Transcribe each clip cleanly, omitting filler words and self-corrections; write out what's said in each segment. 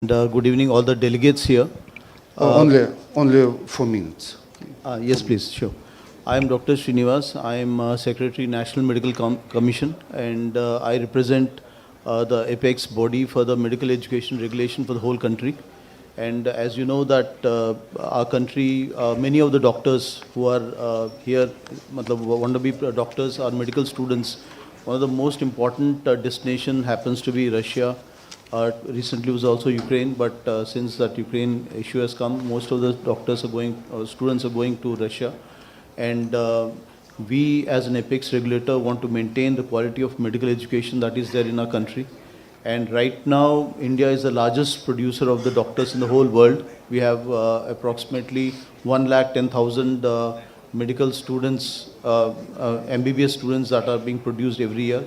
Good evening, all the delegates here. Only 4 minutes. Yes, please, sure. I am Dr. Srinivas. I am Secretary, National Medical Commission, and I represent the apex body for the medical education regulation for the whole country. And as you know that our country, many of the doctors who are here, want to be doctors, are medical students. One of the most important destination happens to be Russia. Recently was also Ukraine, but since that Ukraine issue has come, most of the doctors are going, students are going to Russia. And we as an apex regulator want to maintain the quality of medical education that is there in our country. And right now, India is the largest producer of the doctors in the whole world. We have approximately 110,000 medical students, MBBS students that are being produced every year.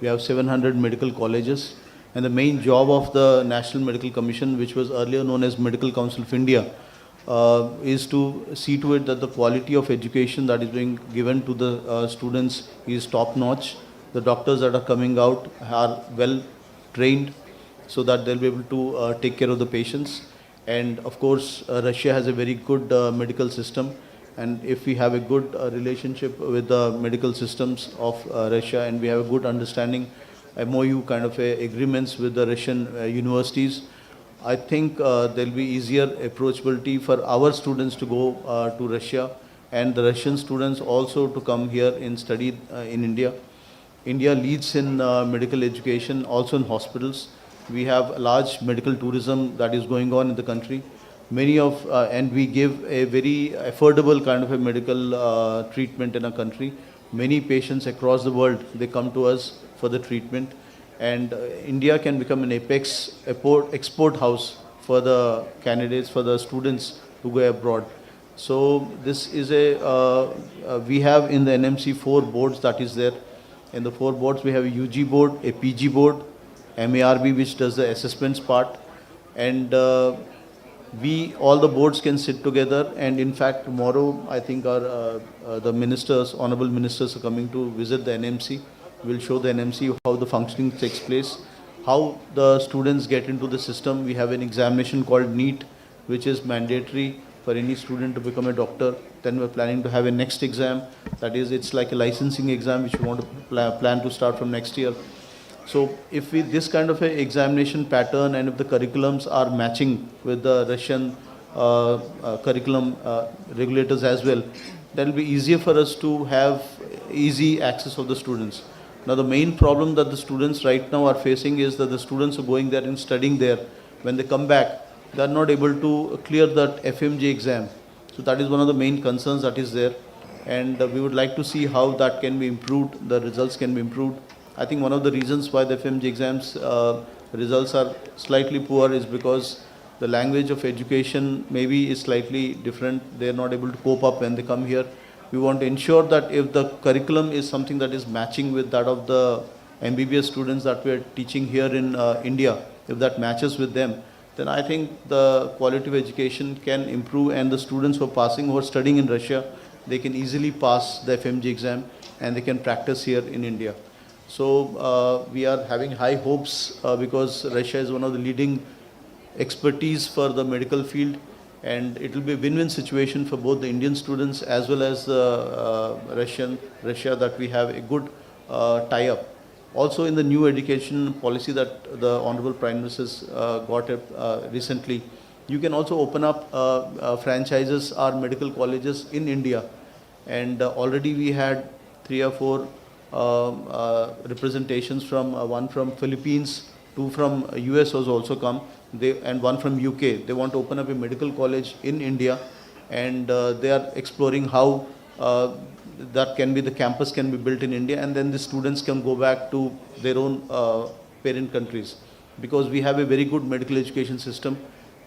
We have 700 medical colleges. And the main job of the National Medical Commission, which was earlier known as Medical Council of India, is to see to it that the quality of education that is being given to the students is top-notch. The doctors that are coming out are well trained so that they'll be able to take care of the patients. And of course, Russia has a very good medical system. And if we have a good relationship with the medical systems of Russia, and we have a good understanding, MOU kind of agreements with the Russian universities, I think there'll be easier approachability for our students to go to Russia, and the Russian students also to come here and study in India. India leads in medical education, also in hospitals. We have a large medical tourism that is going on in the country. And we give a very affordable kind of a medical treatment in our country. Many patients across the world, they come to us for the treatment. And India can become an apex export house for the candidates, for the students who go abroad. So this is we have in the NMC 4 boards that is there. In the 4 boards, we have a UG board, a PG board, MARB, which does the assessments part. And all the boards can sit together. And in fact, tomorrow, I think the ministers, honorable ministers are coming to visit the NMC. We'll show the NMC how the functioning takes place, how the students get into the system. We have an examination called NEET, which is mandatory for any student to become a doctor. Then we're planning to have a next exam. That is, it's like a licensing exam, which we want to plan to start from next year. So if this kind of a examination pattern, and if the curriculums are matching with the Russian curriculum regulators as well, then it'll be easier for us to have easy access of the students. Now, the main problem that the students right now are facing is that the students are going there and studying there. When they come back, they are not able to clear that FMG exam. So that is one of the main concerns that is there. And we would like to see how that can be improved, the results can be improved. I think one of the reasons why the FMG exams results are slightly poor is because the language of education maybe is slightly different. They are not able to cope up when they come here. We want to ensure that if the curriculum is something that is matching with that of the MBBS students that we are teaching here in India, if that matches with them, then I think the quality of education can improve, and the students who are passing, who are studying in Russia, they can easily pass the FMG exam and they can practice here in India. So we are having high hopes because Russia is one of the leading expertise for the medical field. And it will be a win-win situation for both the Indian students as well as Russia, that we have a good tie-up. Also, in the new education policy that the Honorable Prime Minister got recently, you can also open up franchises or medical colleges in India. And already we had 3 or 4 representations from one from Philippines, 2 from US has also come. And 1 from UK. They want to open up a medical college in India, and they are exploring how the campus can be built in India, and then the students can go back to their own parent countries, because we have a very good medical education system,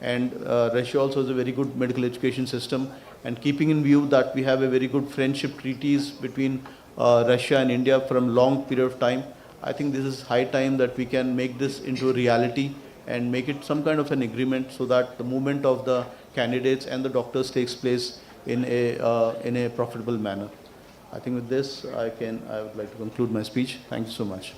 and Russia also has a very good medical education system. And keeping in view that we have a very good friendship treaties between Russia and India from long period of time, I think this is high time that we can make this into a reality and make it some kind of an agreement, so that the movement of the candidates and the doctors takes place in a profitable manner. I think with this, I would like to conclude my speech. Thank you so much.